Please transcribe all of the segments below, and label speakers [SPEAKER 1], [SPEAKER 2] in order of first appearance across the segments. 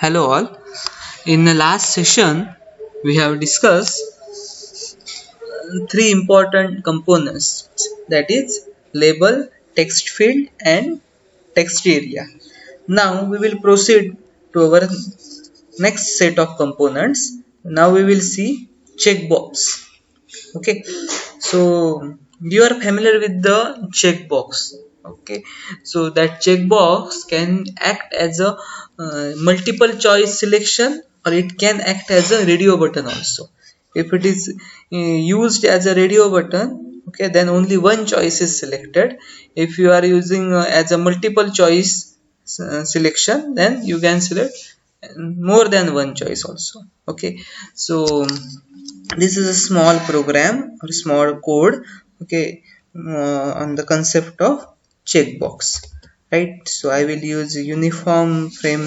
[SPEAKER 1] Hello all. In the last session, we have discussed three important components, that is label, text field and text area. Now we will proceed to our next set of components. Now we will see checkbox. Okay, so you are familiar with the checkbox. Okay, so that checkbox can act as a multiple choice selection, or it can act as a radio button also. If it is used as a radio button, okay, then only one choice is selected. If you are using as a multiple choice selection, then you can select more than one choice also. Okay, so this is a small program or small code, okay, on the concept of checkbox, right? So I will use uniform frame,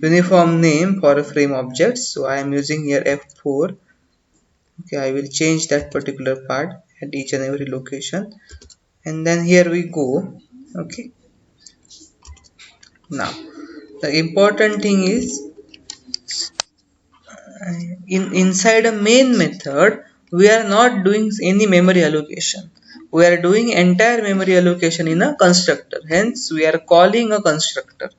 [SPEAKER 1] uniform name for a frame object. So I am using here F4. Okay, I will change that particular part at each and every location, and then here we go. Okay, now the important thing is, inside a main method we are not doing any memory allocation. We are doing entire memory allocation in a constructor, hence we are calling a constructor.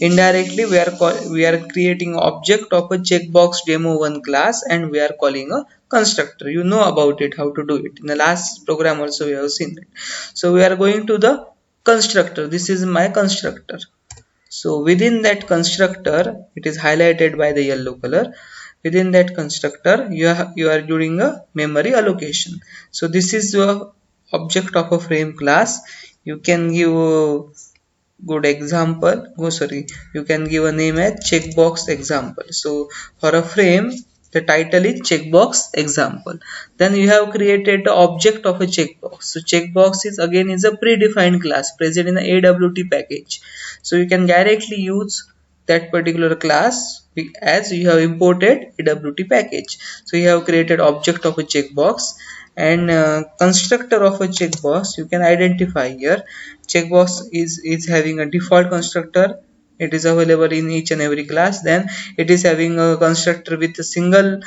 [SPEAKER 1] Indirectly we are creating object of a checkbox demo1 class, and we are calling a constructor. You know about it, how to do it. In the last program also we have seen it. So we are going to the constructor. This is my constructor. So within that constructor, it is highlighted by the yellow color. Within that constructor, you are doing a memory allocation. So this is your object of a frame class. You can give a good example. Oh, sorry. You can give a name as checkbox example. So for a frame, the title is checkbox example. Then you have created the object of a checkbox. So checkbox is again a predefined class present in the AWT package. So you can directly use that particular class as you have imported AWT package. So you have created object of a checkbox, and constructor of a checkbox you can identify here. Checkbox is having a default constructor. It is available in each and every class. Then it is having a constructor with a single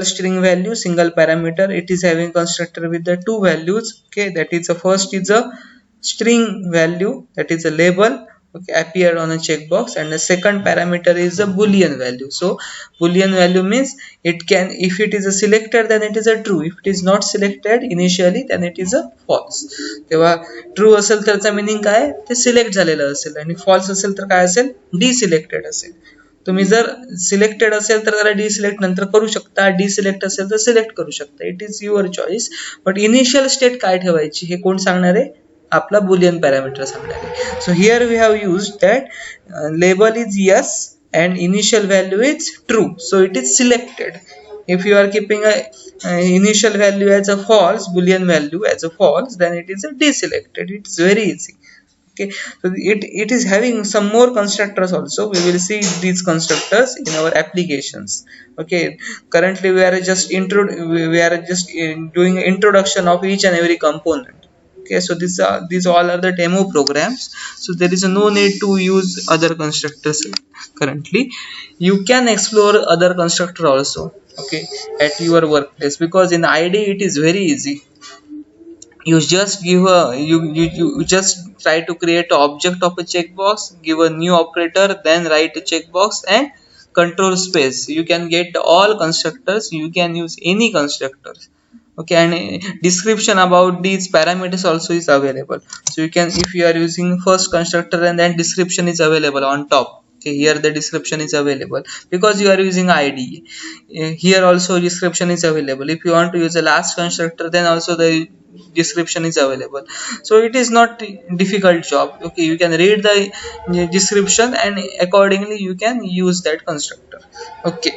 [SPEAKER 1] string value, single parameter. It is having constructor with the two values. Okay, that is the first is a string value, that is a label, okay, appeared on a checkbox, and the second parameter is a boolean value. So boolean value means it can, if it is a selected, then it is a true. If it is not selected initially, then it is a false. तेव्हा true असेल त्याचा meaning काय, ते select झालेलं असेल, आणि false असेल तर काय असेल, डिसिलेक्टेड असेल. तुम्ही जर सिलेक्टेड असेल तर त्याला डिसिलेक्ट नंतर करू शकता, डिसिलेक्ट असेल तर सिलेक्ट करू शकता. It is your choice. But initial state काय ठेवायची हे कोण सांगणार आहे, आपला बुलियन पॅरामीटर सांगणार आहे. So here we have used that label is yes and initial value is true, so it is selected. If you are keeping a initial value as a false, boolean value as a false, then it is a deselected. It's very easy. Okay, so it is having some more constructors also. We will see these constructors in our applications. Okay, currently we are just doing introduction of each and every component. Okay, so these all are the demo programs, so there is no need to use other constructors currently. You can explore other constructor also, okay, at your workplace, because in IDE it is very easy. You just give a you just try to create an object of a checkbox, give a new operator, then write a checkbox and control space. You can get all constructors. You can use any constructors. Okay, and description about these parameters also is available. So you can, if you are using first constructor, and then description is available on top. Okay, here the description is available because you are using IDE. Here also description is available. If you want to use the last constructor, then also the description is available. So it is not difficult job. Okay, you can read the description and accordingly you can use that constructor. Okay,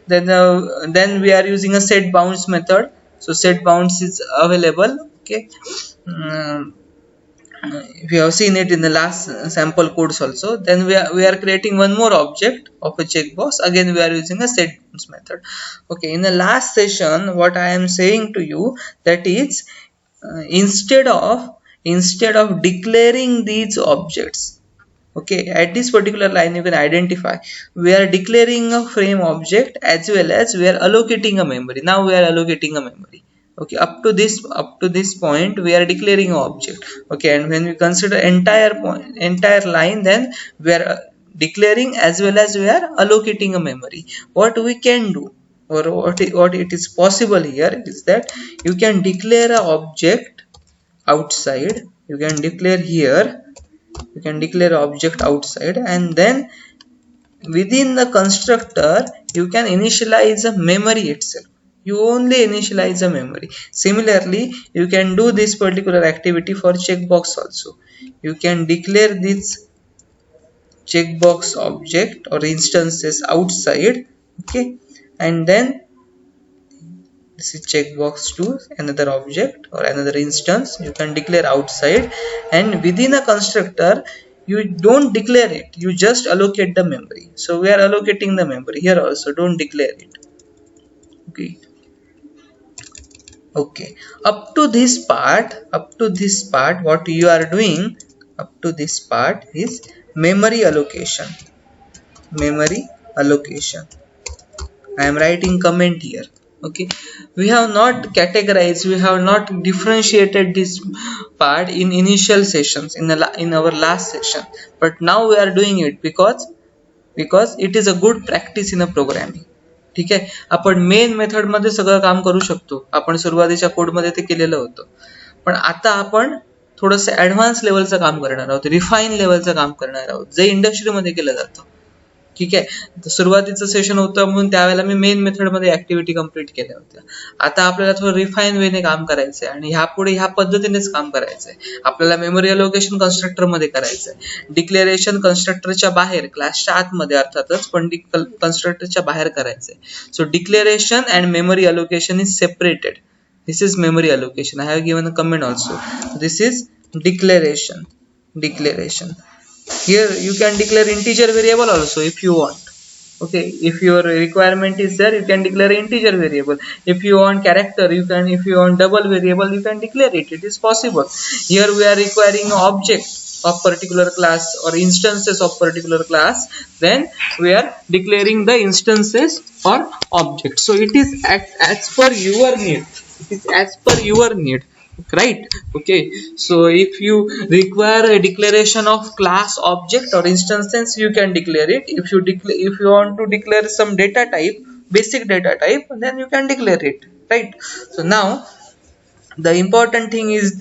[SPEAKER 1] then we are using a set bounds method. So set bounds is available. Okay, we have seen it in the last sample codes also. Then we are creating one more object of a checkbox. Again we are using a set bounds method. Okay, in the last session what I am saying to you, that is instead of declaring these objects, Okay, at this particular line you can identify we are declaring a frame object as well as we are allocating a memory. Now we are allocating a memory. Okay, up to this point we are declaring an object. Okay, and when we consider entire line, then we are declaring as well as we are allocating a memory. What we can do, or what it is possible here, is that you can declare a object outside. You can declare here, you can declare object outside, and then within the constructor you can initialize a memory itself. You only initialize a memory. Similarly, you can do this particular activity for checkbox also. You can declare this checkbox object or instances outside. Okay, and then this is checkbox to another object or another instance. You can declare outside, and within a constructor you don't declare it, you just allocate the memory. So we are allocating the memory here also, don't declare it. Okay, okay, up to this part what you are doing, up to this part is memory allocation. Memory allocation, I am writing comment here. Okay, we have not categorized, we have not differentiated this part in initial sessions in our last session, but now we are doing it because it is a good practice in a programming. ठीक आहे, आपण main method मध्ये सगळं काम करू शकतो. आपण सुरुवातीच्या कोड मध्ये ते केलेलं होतं, पण आता आपण थोडंसं ऍडव्हान्स लेवलचं काम करणार आहोत, रिफाईन लेवलचं काम करणार आहोत, जे इंडस्ट्रीमध्ये केलं जातं. ठीक आहे, तर सुरुवातीचं सेशन होतं म्हणून त्यावेळेला मी मेन मेथड मध्ये ऍक्टिव्हिटी कंप्लीट केल्या होत्या. आता आपल्याला थोडं रिफाईन वेने काम करायचंय आणि ह्यापुढे ह्या पद्धतीनेच काम करायचंय. आपल्याला मेमरी अलोकेशन कन्स्ट्रक्टर मध्ये करायचंय, डिक्लेरेशन कन्स्ट्रक्टरच्या बाहेर, क्लासच्या आतमध्ये अर्थातच, पण कन्स्ट्रक्टरच्या बाहेर करायचंय. So declaration and memory allocation is separated. This is memory allocation. I have given a comment also. This is declaration. Here you can declare integer variable also if you want. Okay, if your requirement is there, you can declare integer variable. If you want character, you can. If you want double variable, you can declare it. It is possible. Here we are requiring an object of particular class or instances of particular class, then we are declaring the instances or objects. So it is as per your need. It is as per your need, right? Okay, so if you require a declaration of class object or instances, you can declare it. If you want to declare some data type, basic data type, then you can declare it, right? So now the important thing is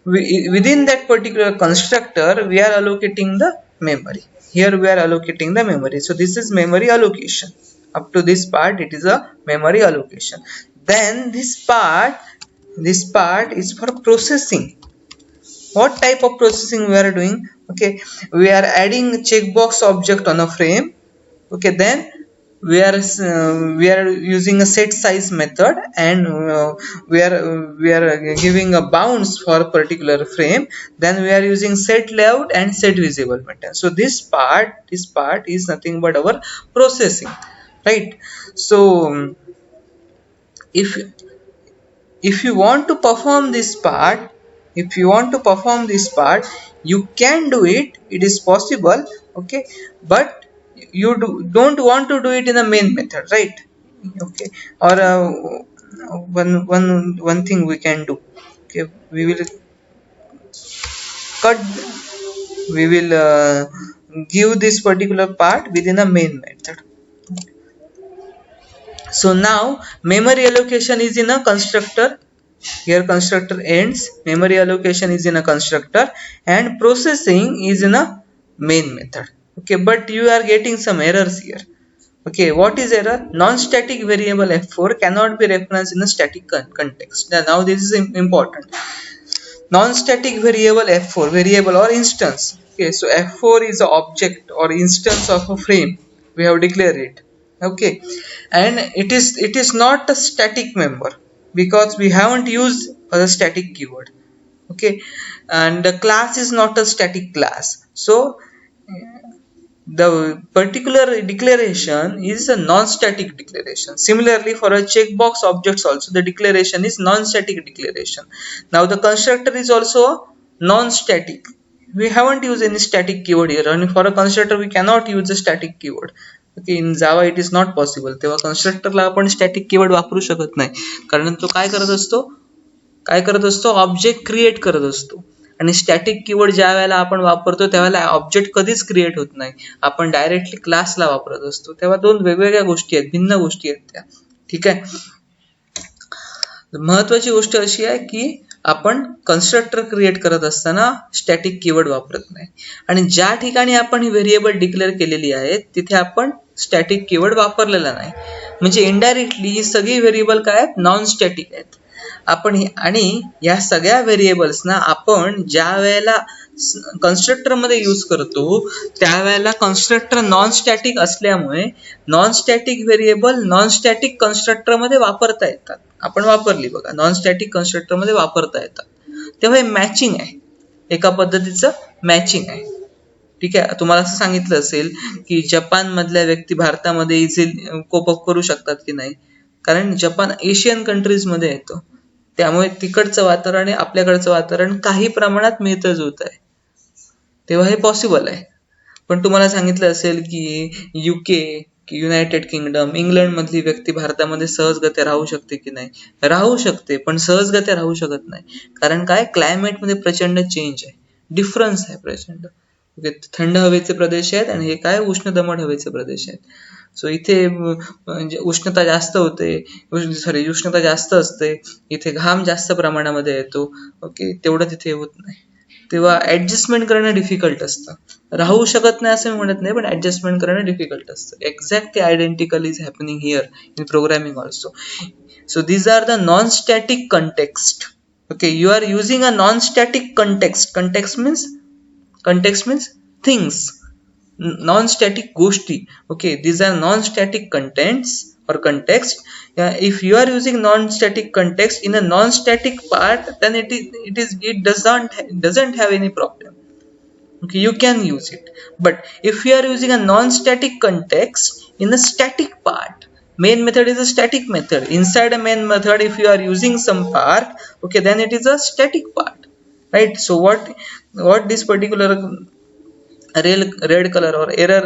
[SPEAKER 1] within that particular constructor we are allocating the memory. Here we are allocating the memory. So this is memory allocation. Up to this part it is a memory allocation. Then this part is for processing. What type of processing we are doing? Okay, we are adding checkbox object on a frame. Okay, then we are using a set size method, and we are giving a bounds for a particular frame. Then we are using set layout and set visible method. So this part is nothing but our processing, right? So if you want to perform this part, you can do it. It is possible. Okay, but you don't want to do it in the main method, right? Okay, or one thing we can do. Okay, we will give this particular part within a main method. So now memory allocation is in a constructor. Here constructor ends, memory allocation is in a constructor, and processing is in a main method. Okay, but you are getting some errors here. Okay, what is error? Non-static variable f4 cannot be referenced in a static context. Now this is important. Non-static variable f4, variable or instance. Okay, so f4 is an object or instance of a frame. We have declared it. Okay, and it is not a static member because we haven't used a static keyword. Okay, and the class is not a static class. So the particular declaration is a non-static declaration. Similarly, for a checkbox objects also, the declaration is non-static declaration. Now the constructor is also non-static. We haven't used any static keyword here, and for a constructor we cannot use a static keyword. Okay, in Java it is not possible. तेव्हा कन्स्ट्रक्टरला आपण static keyword वापरू शकत नाही, कारण तो काय करत असतो ऑब्जेक्ट क्रिएट करत असतो. आणि स्टॅटिक कीवर्ड ज्या वेळेला आपण वापरतो त्यावेळेला ऑब्जेक्ट कधीच क्रिएट होत नाही, आपण डायरेक्टली क्लासला वापरत असतो. तेव्हा दोन वेगवेगळ्या गोष्टी आहेत, भिन्न गोष्टी आहेत त्या. ठीक आहे. महत्वाची गोष्ट अशी आहे की आपण कन्स्ट्रक्टर क्रिएट करत असताना स्टॅटिक कीवर्ड वापरत नाही, आणि ज्या ठिकाणी आपण ही व्हेरिएबल डिक्लेअर केलेली आहे तिथे आपण स्टॅटिक कीवर्ड वापरलेला नाही. म्हणजे इनडायरेक्टली ही सगळी व्हेरिएबल काय आहेत, नॉन स्टॅटिक आहेत. आणि या सगळ्या व्हेरिएबल्सना आपण ज्या वेळेला कन्स्ट्रक्टर मध्ये यूज करतो त्यावेळेला कन्स्ट्रक्टर नॉन स्टॅटिक असल्यामुळे non static variable non static constructor मध्ये वापरता येतात. आपण वापरली बघा, नॉन स्टॅटिक कन्स्ट्रक्टर मध्ये वापरता येतात. तेव्हा हे मॅचिंग आहे, एका पद्धतीचं मॅचिंग आहे. ठीक आहे. तुम्हाला असं सांगितलं असेल की जपान मधल्या व्यक्ती भारतामध्ये इझिली कोप अप करू शकतात की नाही, कारण जपान एशियन कंट्रीज मध्ये येतो, त्यामुळे तिकडचं वातावरण आणि आपल्याकडचं वातावरण काही प्रमाणात मिळतं जुळत आहे, तेव्हा हे पॉसिबल आहे. पण तुम्हाला सांगितलं असेल की UK, युनायटेड किंगडम, इंग्लंड मधली व्यक्ती भारतामध्ये सहजगत्या राहू शकते की नाही, राहू शकते, पण सहजगत्या राहू शकत नाही. कारण काय, क्लायमेट मध्ये प्रचंड चेंज आहे, डिफरन्स आहे प्रचंड. ओके, थंड हवेचे प्रदेश आहेत आणि हे काय उष्ण दमट हवेचे प्रदेश आहेत. सो इथे उष्णता जास्त होते, उष्णता जास्त असते, इथे घाम जास्त प्रमाणामध्ये येतो. ओके, तेवढं तिथे होत नाही, तेव्हा ऍडजस्टमेंट करणं डिफिकल्ट असतं. राहू शकत नाही असं मी म्हणत नाही, पण ऍडजस्टमेंट करणं डिफिकल्ट असतं. Exactly identical is happening here in programming also. So these are the non static context. Okay, you are using a non static context. Context means things, non-static goshti. Okay, these are non-static contents or context. If you are using non-static context in a non-static part, then it doesn't have any problem. Okay, you can use it. But if you are using a non-static context in a static part, main method is a static method. Inside a main method, if you are using some part, okay, then it is a static part, right? So what this particular red color or error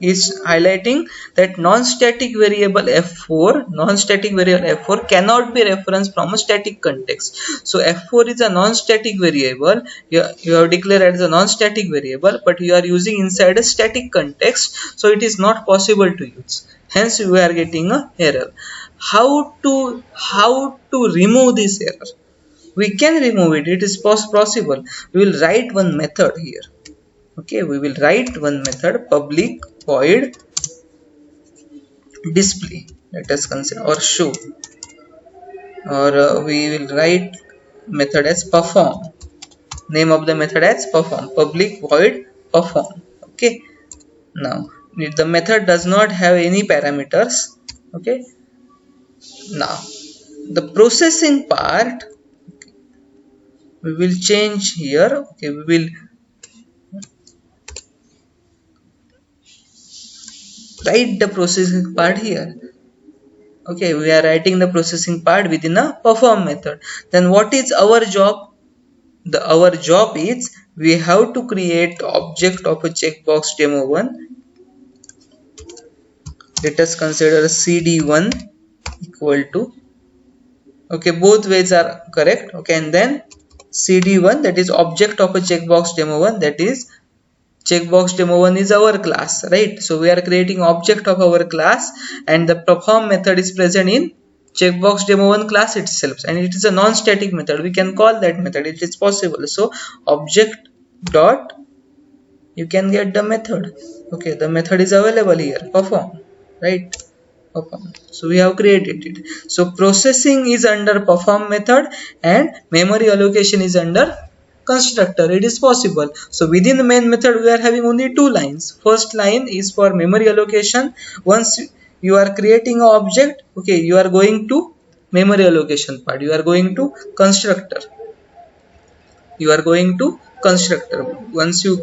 [SPEAKER 1] is highlighting, that non-static variable f4 cannot be referenced from a static context. So f4 is a non-static variable, you have declared as a non-static variable, but you are using inside a static context, so it is not possible to use. Hence we are getting a error. How to remove this error? We can remove it. It is possible. We will write one method here. Okay, we will write one method, public void display, let us consider, or show, or we will write method as perform. Name of the method as perform, public void perform. Okay, now the method does not have any parameters. Okay, now the processing part we will change here. Okay, we will write the processing part here. Okay, we are writing the processing part within a perform method. Then what is our job? Our job is we have to create object of a checkbox demo1. Let us consider cd1 equal to, okay, both ways are correct. Okay, and then cd1, that is object of a checkbox demo1, that is checkbox demo1 is our class, right? So we are creating object of our class, and the perform method is present in checkbox demo1 class itself, and it is a non-static method. We can call that method, it is possible. So object dot, you can get the method. Okay, the method is available here, perform, right? Perform. So we have created it. So processing is under perform method and memory allocation is under constructor. It is possible. So within the main method we are having only two lines. First line is for memory allocation. Once you are creating an object, okay, you are going to memory allocation part, you are going to constructor, once you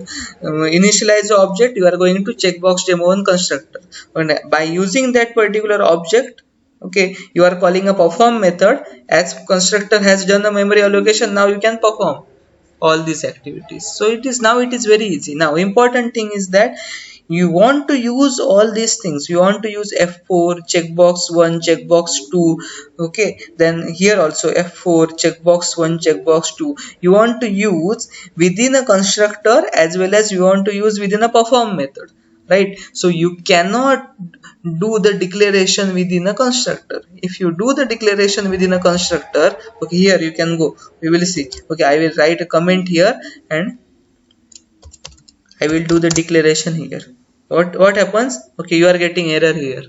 [SPEAKER 1] initialize the object, you are going to checkbox demo1 constructor, and by using that particular object, okay, you are calling a perform method. As constructor has done the memory allocation, now you can perform. all these activities. So it is now, it is very easy. Now important thing is that you want to use all these things. You want to use F4 checkbox 1 checkbox 2. Okay, then here also F4 checkbox 1 checkbox 2 you want to use within a constructor, as well as you want to use within a perform method, right? So you cannot do the declaration within a constructor. If you do the declaration within a constructor, okay, here you can go, we will see. Okay, I will write a comment here and I will do the declaration here. What happens? Okay, you are getting error here.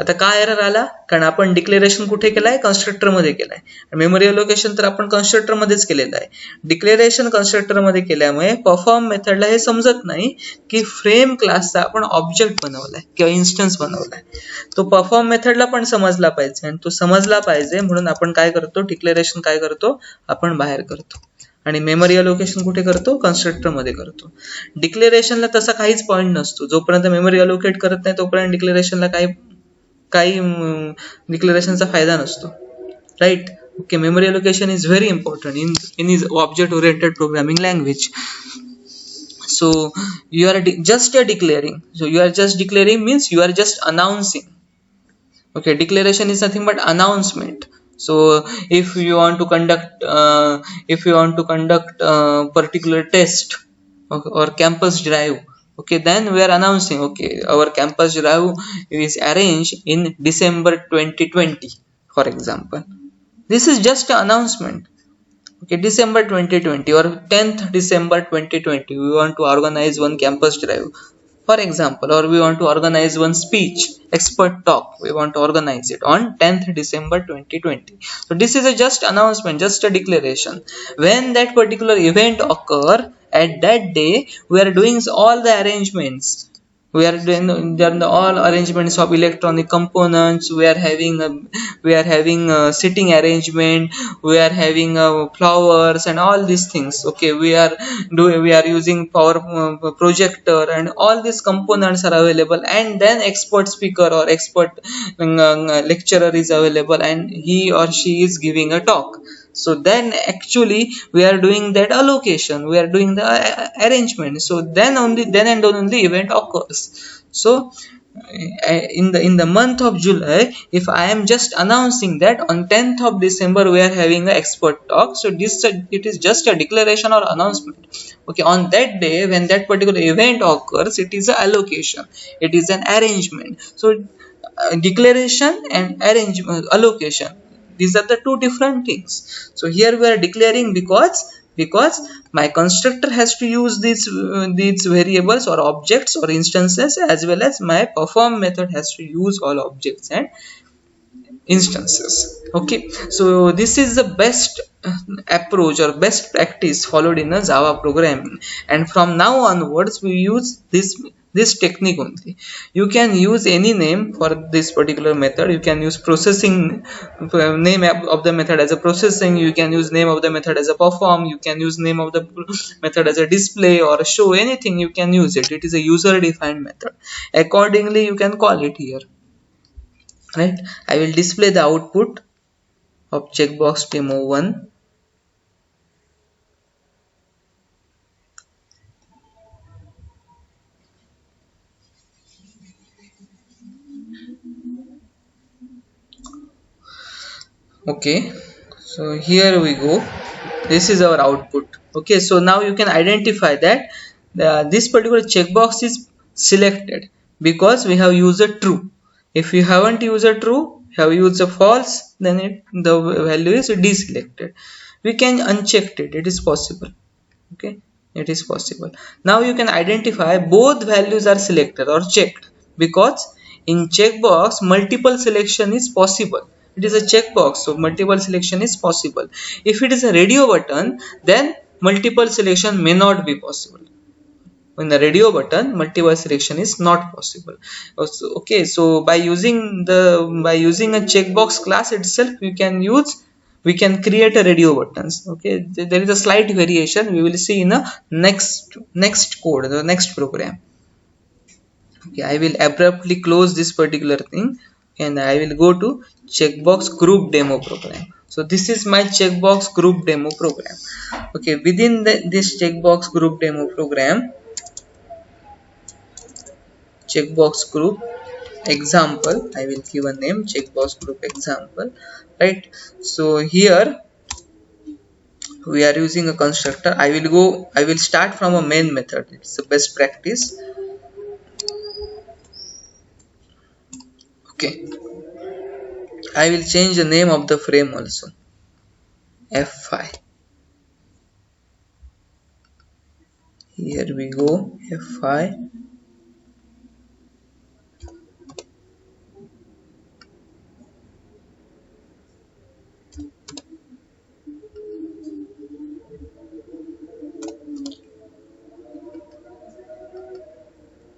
[SPEAKER 1] आता का error आला? कारण आपण declaration कुठे केलाय? Constructor मध्ये केलाय. Memory allocation तर आपण कन्स्ट्रक्टर मध्येच केलेलं आहे. डिक्लेरेशन कन्स्ट्रक्टर मध्ये केल्यामुळे परफॉर्म मेथडला हे समजत नाही की फ्रेम क्लासचा आपण ऑब्जेक्ट बनवलाय किंवा इन्स्टन्स बनवलाय. तो परफॉर्म मेथडला पण समजला पाहिजे, आणि तो समजला पाहिजे म्हणून आपण काय करतो? डिक्लेरेशन काय करतो? आपण बाहेर करतो आणि मेमरी अलोकेशन कुठे करतो? कन्स्ट्रक्टर मध्ये करतो. डिक्लेरेशनला तसा काहीच पॉइंट नसतो. जोपर्यंत मेमरी अलोकेट करत नाही तोपर्यंत डिक्लेरेशनला काही डिक्लेरेशनचा फायदा नसतो, right? Okay, memory allocation is very important in is object oriented programming language. So you are just declaring. So you are just declaring means you are just announcing. Okay, declaration is nothing but announcement. So if you want to conduct particular test, okay, or campus drive, okay, then we are announcing, okay, our campus drive is arranged in December 2020, for example. This is just an announcement. Okay, December 2020 or 10th December 2020 we want to organize one campus drive, for example, or we want to organize one speech expert talk, we want to organize it on 10th December 2020. So this is a just announcement, just a declaration. When that particular event occur, at that day we are doing all the arrangements. We are doing all arrangements of electronic components. We are having a sitting arrangement. We are having flowers and all these things. Okay, we are using power projector, and all these components are available. And then expert speaker or expert lecturer is available, and he or she is giving a talk. So then actually we are doing that allocation, we are doing the arrangement. So then and only event occurs. So in the month of July, if I am just announcing that on 10th of December we are having an expert talk, so it is just a declaration or announcement. Okay, on that day when that particular event occurs, it is an allocation, it is an arrangement. So declaration and allocation, these are the two different things. So here we are declaring because my constructor has to use these variables or objects or instances, as well as my perform method has to use all objects and instances. Okay, so this is the best approach or best practice followed in a Java programming, and from now onwards we use this technique only. You can use any name for this particular method. You can use processing name of the method as a processing. You can use name of the method as a perform. You can use name of the method as a display or a show. Anything you can use it. It is a user defined method. Accordingly you can call it here, right? I will display the output of checkbox demo 1. Okay, so here we go, this is our output. Okay, so now you can identify that this particular checkbox is selected because we have used a true. If you haven't used a true, you have used a false, then the value is deselected. We can uncheck it, it is possible. Okay, it is possible. Now you can identify both values are selected or checked, because in checkbox multiple selection is possible. It is a checkbox, so multiple selection is possible. If it is a radio button, then multiple selection may not be possible. In the radio button, multiple selection is not possible. Okay, so by using a checkbox class itself, we can create a radio buttons. Okay, there is a slight variation we will see in the next code, the next program. Okay, I will abruptly close this particular thing, and I will go to checkbox group demo program. So this is my checkbox group demo program. Okay, within this checkbox group demo program, checkbox group example, I will give a name, checkbox group example, right? So here we are using a constructor. I will start from a main method. It's the best practice. Okay, I will change the name of the frame also, F5. Here we go, F5.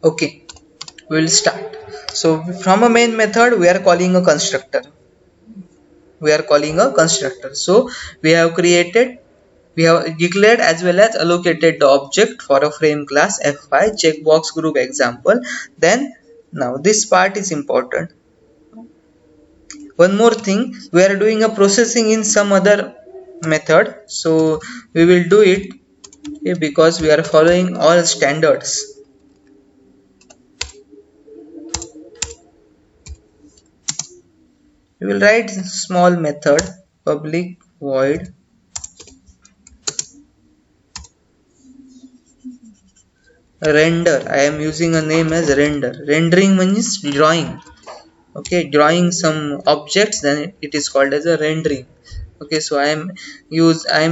[SPEAKER 1] Okay, we will start. So from a main method we are calling a constructor. So we have declared as well as allocated the object for a frame class F5 checkbox group example. Then now this part is important. One more thing, we are doing a processing in some other method, so we will do it, okay, because we are following all standards. We will write small method public void render. I am using a name as render. Rendering means drawing. Okay, drawing some objects, then it is called as a rendering. Okay, so I am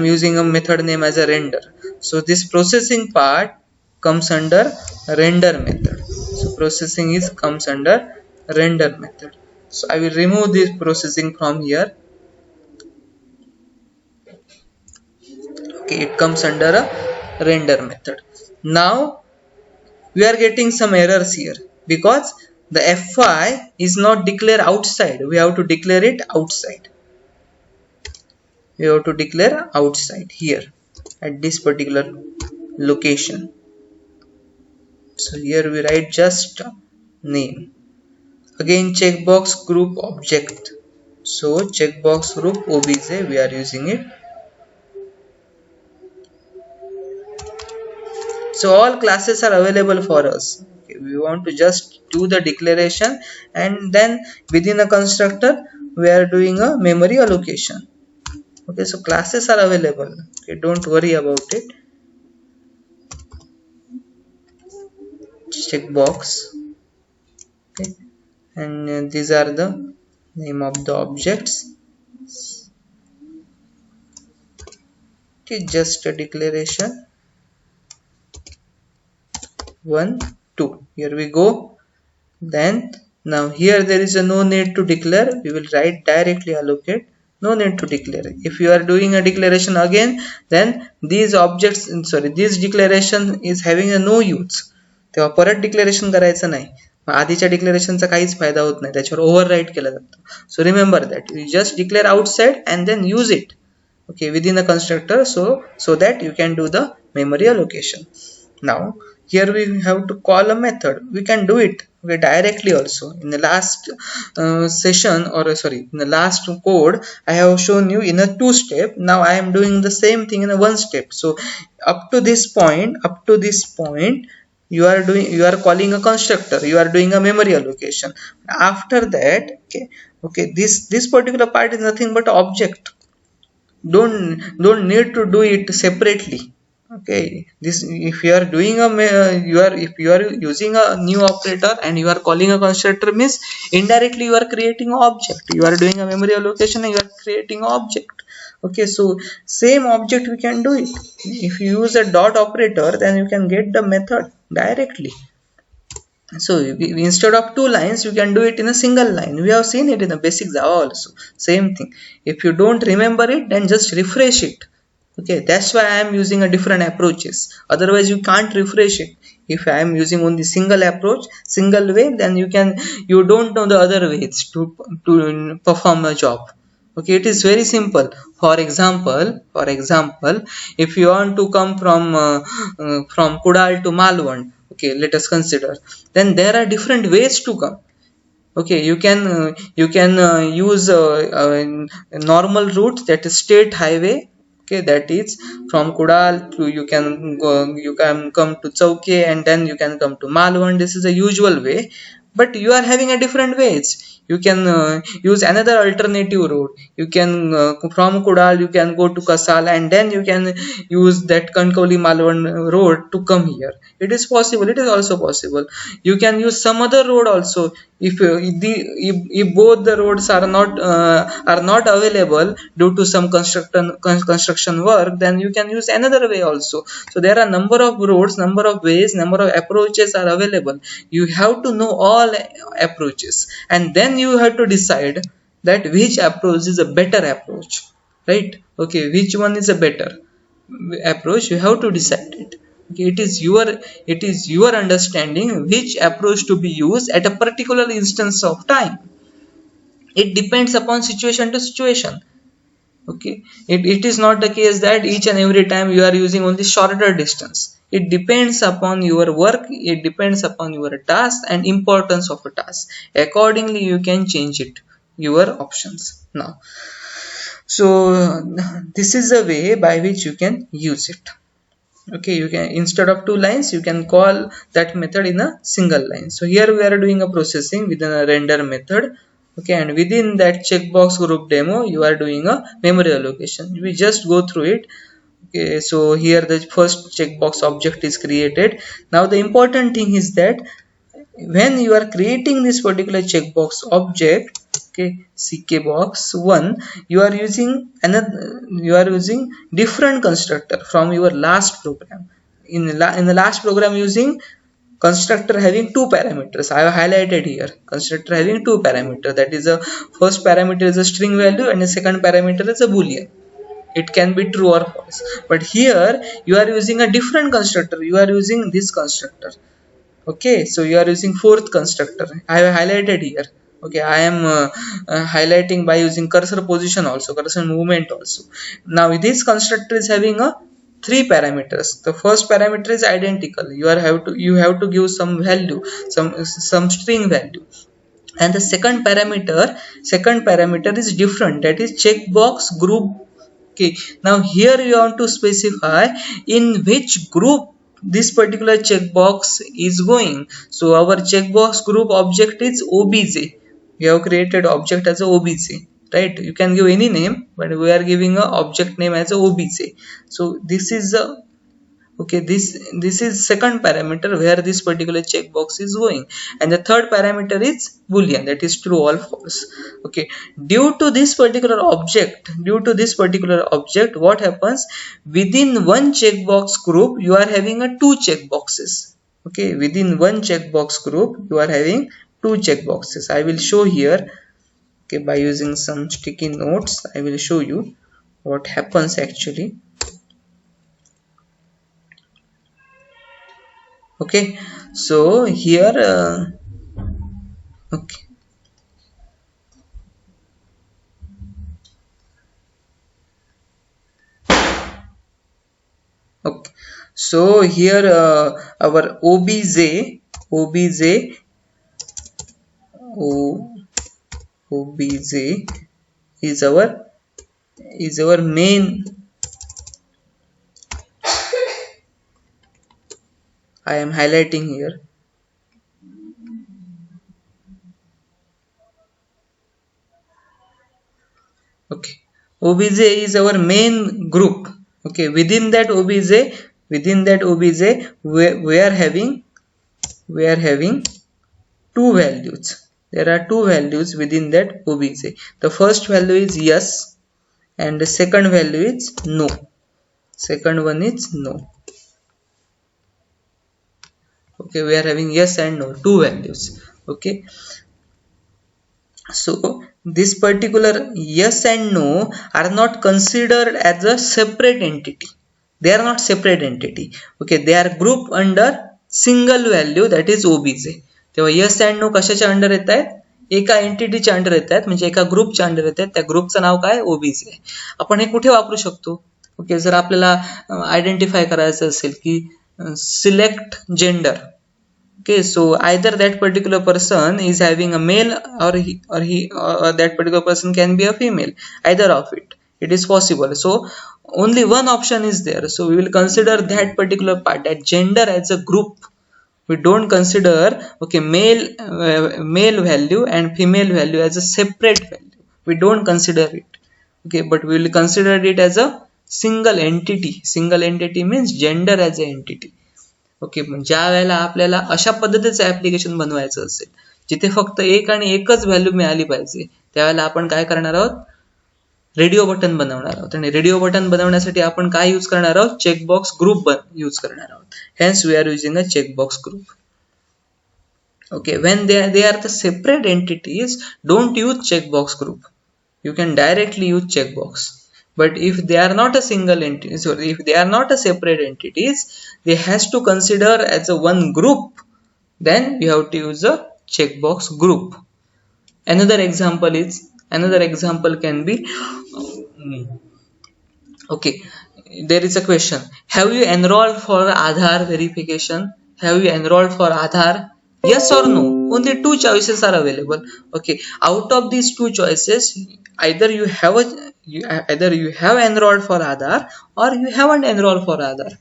[SPEAKER 1] using a method name as a render. So this processing part comes under render method. So processing comes under render method. So I will remove this processing from here. Okay, it comes under a render method. Now we are getting some errors here because the F5 is not declared outside. We have to declare it outside. We have to declare outside here at this particular location. So here we write just name. Again checkbox group object. So checkbox group obj we are using it. So all classes are available for us. Okay, we want to just do the declaration and then within a constructor we are doing a memory allocation. Okay, so classes are available. Okay, don't worry about it. Checkbox. Okay, and these are the name of the objects. Okay, just a declaration. 1 2. Here we go. Then now here there is a no need to declare. We will write directly allocate. No need to declare. If you are doing a declaration again, then these objects, this declaration is having a no use. तेव्हा परत declaration करायचं नाही. आधीच्या डिक्लेरेशनचा काहीच फायदा होत नाही, त्याच्यावर ओव्हरराइट केलं जातं. So remember that you just declare outside and then use it, okay, within a constructor, so that you can do the memory allocation. Now here we have to call a method. We can do it, okay, directly also. In the last in the last code I have shown you in a 2-step. Now I am doing the same thing in a 1-step. So up to this point you are calling a constructor, you are doing a memory allocation. After that, okay, this particular part is nothing but object. Don't need to do it separately. Okay, this if you are doing if you are using a new operator and you are calling a constructor, means indirectly you are creating an object. You are doing a memory allocation and you are creating an object. Okay, so same object we can do it. If you use a dot operator, then you can get the method directly. So instead of 2 lines, you can do it in a single line. We have seen it in the basic Java also. Same thing. If you don't remember it, then just refresh it. Okay, that's why I am using a different approaches. Otherwise, you can't refresh it. If I am using only single approach, single way, then you don't know the other ways to perform a job. Okay, it is very simple. For example, if you want to come from Kudal to Malwan, okay, let us consider. Then there are different ways to come. Okay, you can use normal route, that is state highway. Okay, that is from Kudal to you can come to Chowke, and then you can come to Malwan. This is a usual way, but you are having a different ways. You can use another alternative route. You can from Kudal you can go to Kasal, and then you can use that Kankoli Malwan road to come here. It is possible. It is also possible. You can use some other road also. If both the roads are not available due to some construction work, then you can use another way also. So there are number of roads, number of ways, number of approaches are available. You have to know all approaches, and then you have to decide that which approach is a better approach, right? Okay, which one is a better approach, you have to decide it. Okay, it is your understanding which approach to be used at a particular instance of time. It depends upon situation to situation. Okay, it is not the case that each and every time you are using only shorter distance. It depends upon your work, it depends upon your task and importance of a task. Accordingly you can change it, your options. Now, so this is a way by which you can use it. Okay, you can, instead of two lines, you can call that method in a single line. So here we are doing a processing within a render method. Okay, and within that checkbox group demo you are doing a memory allocation. We just go through it. Okay, so here the first checkbox object is created. Now the important thing is that when you are creating this particular checkbox object, okay, ckbox1, you are using different constructor from your last program. In the last program using constructor having two parameters. I have highlighted here constructor having two parameters, that is a first parameter is a string value and the second parameter is a boolean. It can be true or false, but here you are using a different constructor. You are using this constructor. Okay, so you are using fourth constructor. I have highlighted here. Okay, I am highlighting by using cursor position also, cursor movement also. Now this constructor is having a three parameters. The first parameter is identical. You have to give some value, some string value, and the second parameter is different, that is checkbox group. Okay, now here you want to specify in which group this particular checkbox is going. So our checkbox group object is obj. We have created object as a obj, right? You can give any name, but we are giving a object name as a obj. So this is a okay, this is second parameter where this particular checkbox is going, and the third parameter is boolean, that is true or false. Okay, due to this particular object, what happens within one checkbox group you are having a two checkboxes. Okay, within one checkbox group you are having two checkboxes. I will show here. Okay, by using some sticky notes I will show you what happens actually. Okay, so here okay, okay, so here our obj is our main. I am highlighting here. Okay, obj is our main group. Okay, within that obj we are having two values. There are two values within that obj. The first value is yes and the second value is no. Second one is no. Okay, we are having yes and no, two values. Okay, so this particular yes and no are not considered as a separate entity. They are not separate entity. Okay, they are grouped under single value, that is obj. तेव्हा yes and no कशाच्या under येत आहेत, एका एंटिटीच्या under येत आहेत, म्हणजे एका ग्रुपच्या अंडर येत आहेत. त्या ग्रुपचं नाव काय, obj. आपण हे कुठे वापरू शकतो. ओके, जर आपल्याला आयडेंटिफाय करायचं असेल की select gender, Okay, so either that particular person is having a male, or that particular person can be a female, either of it. It is possible. So only one option is there. So we will consider that particular part, that gender, as a group. We don't consider, okay, male value and female value as a separate value. We don't consider it. Okay, but we will consider it as a single entity. Single entity means gender as an entity. Okay, ज्या वेळेला आपल्याला अशा पद्धतीचं application बनवायचं असेल जिथे फक्त एक आणि एकच व्हॅल्यू मिळाली पाहिजे, त्यावेळेला आपण काय करणार आहोत, रेडिओ बटन बनवणार आहोत. आणि रेडिओ बटन बनवण्यासाठी आपण काय यूज करणार आहोत, चेकबॉक्स ग्रुप यूज करणार आहोत. Hence we are using a checkbox group. Okay, when they are the separate entities, don't use checkbox group. You can directly use checkbox. But if they are not a single entity, sorry, if they are not a separate entities, they has to consider as a one group, then you have to use a checkbox group. Another example can be, okay, there is a question, have you enrolled for Aadhaar verification? Have you enrolled for Aadhaar? Yes or no? Only two choices are available. Okay, out of these two choices, either you have enrolled for Aadhaar or you haven't enrolled for Aadhaar.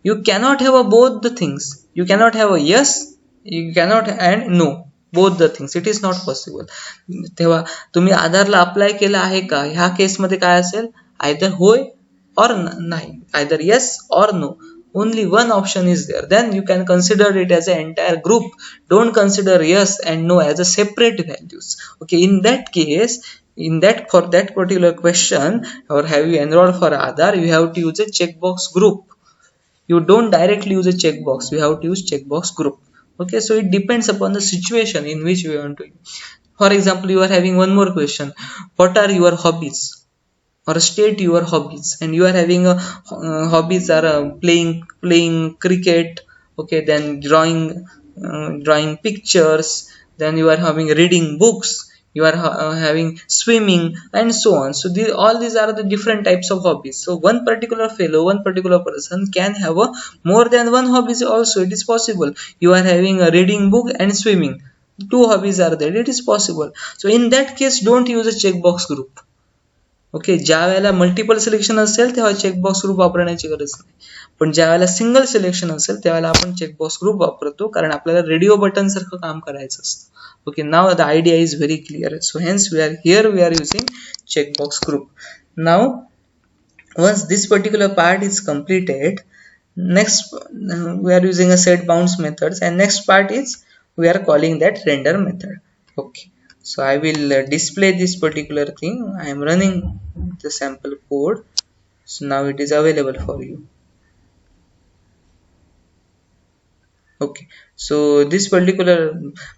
[SPEAKER 1] You cannot have both the things. You cannot have a yes, you cannot and no, both the things. It is not possible. तेव्हा तुम्ही आधारला apply केला आहे का, ह्या case मध्ये काय असेल, either होय or नाही, either yes or no. Only one option is there. Then you can consider it as an entire group. Don't consider yes and no as a separate values. Okay, in that case, for that particular question, or have you enrolled for Aadhaar, you have to use a checkbox group. You don't directly use a checkbox. You have to use checkbox group. Okay, so it depends upon the situation in which you want to. For example, you are having one more question. What are your hobbies? Or state your hobbies, and you are having a hobbies are playing cricket, okay, then drawing pictures, then you are having reading books, you are having swimming, and so on. So all these are the different types of hobbies. So one particular person can have more than one hobbies also. It is possible. You are having a reading book and swimming, two hobbies are there. It is possible. So in that case, don't use a checkbox group. Okay, ज्या वेळेला multiple selection असेल तेव्हा checkbox group वापरण्याची गरज नाही, पण ज्या वेळेला सिंगल सिलेक्शन असेल त्यावेळेला आपण चेकबॉक्स ग्रुप वापरतो, कारण आपल्याला रेडिओ बटन सारखं काम करायचं असतं. Okay, now the idea is very clear. So hence we are using checkbox group. Now once this particular part is completed, next we are using a set bounds methods, and next part is we are calling that render method. Okay, so I will display this particular thing. I am running the sample code, so now it is available for you. Okay, so this particular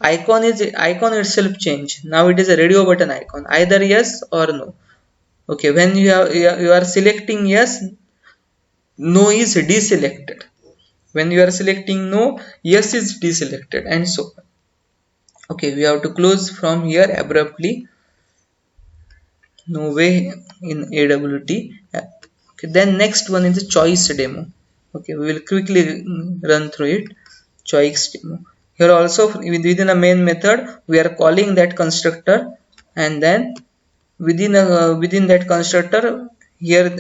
[SPEAKER 1] icon itself changed. Now it is a radio button icon, either yes or no. Okay, when you are selecting yes, no is deselected. When you are selecting no, yes is deselected, and so on. Okay, we have to close from here abruptly. No way in AWT. Okay, then next one is the choice demo. Okay, we will quickly run through it. Choice demo. Here also within a main method we are calling that constructor, and then within that constructor, here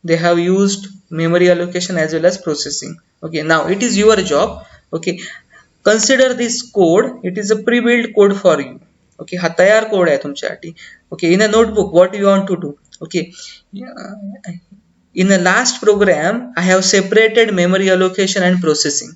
[SPEAKER 1] they have used memory allocation as well as processing. Okay, now it is your job. Okay, consider this code. It is a pre-built code for you. Okay, हा तयार code आहे तुमच्यासाठी. Okay, in a notebook, what you want to do? Okay, in the last program I have separated memory allocation and processing.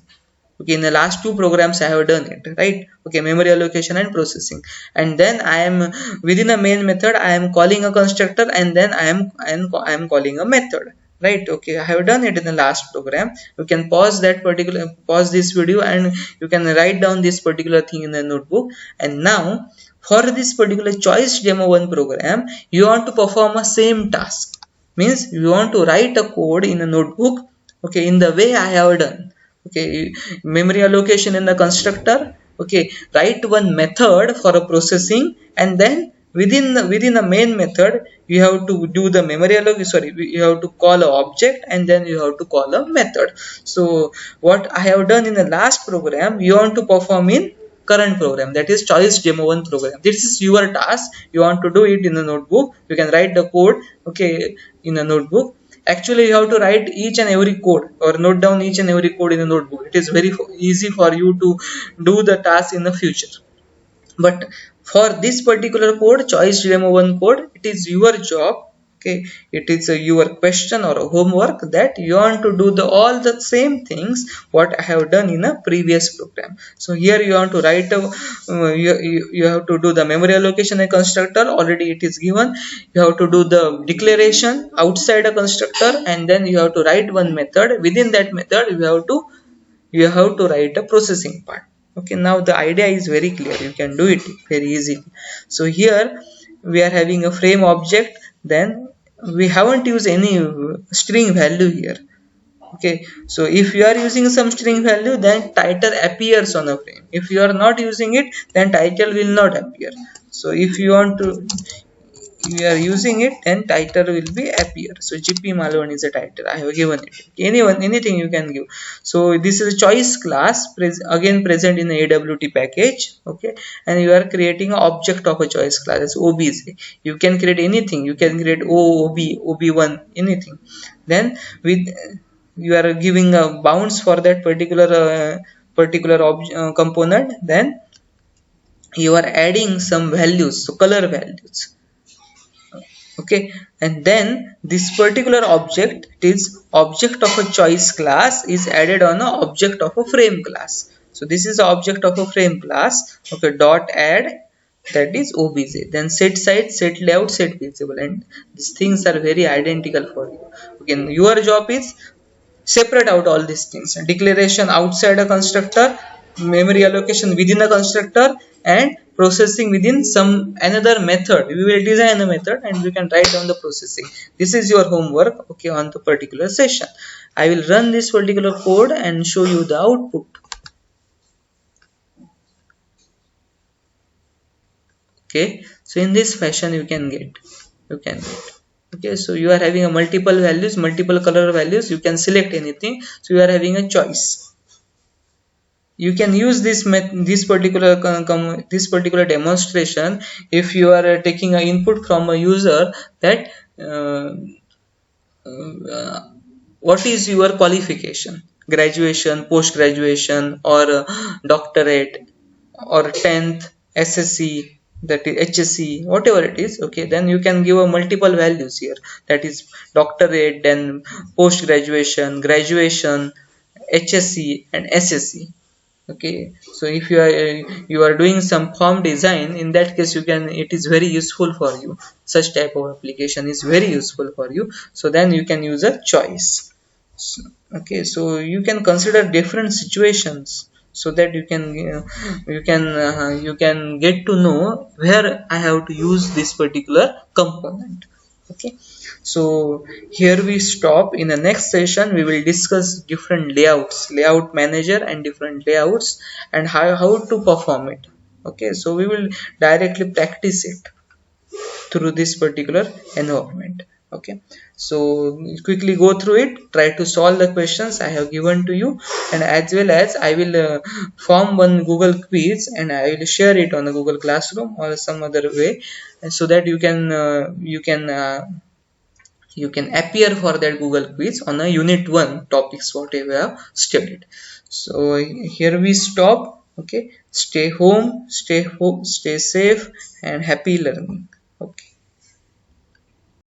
[SPEAKER 1] Okay, in the last two programs I have done it, right? Okay, memory allocation and processing, and then I am within a main method I am calling a constructor, and then I am calling a method, right? Okay, I have done it in the last program. You can pause this video and you can write down this particular thing in the notebook. And now for this particular choice demo 1 program, you want to perform a same task. Means you want to write a code in a notebook, okay, in the way I have done. Okay, memory allocation in the constructor. Okay, write one method for a processing, and then within the main method you have to do the memory allocation, sorry, you have to call an object and then you have to call a method. So what I have done in the last program you want to perform in current program, that is choice demo 1 program. This is your task, you want to do it in a notebook, you can write the code, okay, in a notebook. Actually you have to write each and every code or note down each and every code in a notebook. It is very easy for you to do the task in the future. But for this particular code, choice demo 1 code, it is your job, okay, it is your question or a homework that you want to do the all the same things what I have done in a previous program. So here you want to write a you have to do the memory allocation a constructor, already it is given. You have to do the declaration outside a constructor and then you have to write one method. Within that method you have to write a processing part. Okay, now the idea is very clear, you can do it very easily. So here we are having a frame object, then we haven't used any string value here. Okay, so if you are using some string value then title appears on a frame. If you are not using it then title will not appear. So if you want to you are using it then title will be appear. So GP Malwan is a title I have given it. Anyone, anything you can give. So this is a choice class again present in the AWT package. Okay, and you are creating an object of a choice class as OBJ. You can create anything, you can create OOB, OB1, anything. Then with you are giving a bounds for that particular component. Then you are adding some values, so color values. Okay, and then this particular object, it is object of a choice class, is added on a object of a frame class. So this is the object of a frame class. Okay, dot add, that is OBJ. Then set site, set layout, set visible, and these things are very identical for you. Okay, your job is separate out all these things: declaration outside a constructor, memory allocation within a constructor, and processing within some another method. We will design a method and we can write down the processing. This is your homework, okay, on the particular session. I will run this particular code and show you the output. Okay, so in this fashion you can get okay, so you are having a multiple values, multiple color values, you can select anything. So you are having a choice. You can use this particular demonstration if you are taking an input from a user that what is your qualification, graduation, post graduation, or doctorate, or 10th, SSC, that is HSC, whatever it is. Okay, then you can give a multiple values here, that is doctorate, then post graduation, graduation, HSC, and SSC. Okay, so if you are doing some form design, in that case you can, it is very useful for you, such type of application is very useful for you. So then you can use a choice. So, okay, so you can consider different situations so that you can get to know where I have to use this particular component. Okay, so here we stop. In the next session we will discuss different layouts, layout manager, and different layouts, and how to perform it. Okay, so we will directly practice it through this particular environment. Okay, so quickly go through it, try to solve the questions I have given to you, and as well as I will form one Google quiz and I will share it on the Google Classroom or some other way, so that you can appear for that Google quiz on a unit 1 topics what we have studied. So here we stop. Okay, stay home, stay safe, and happy learning. Okay.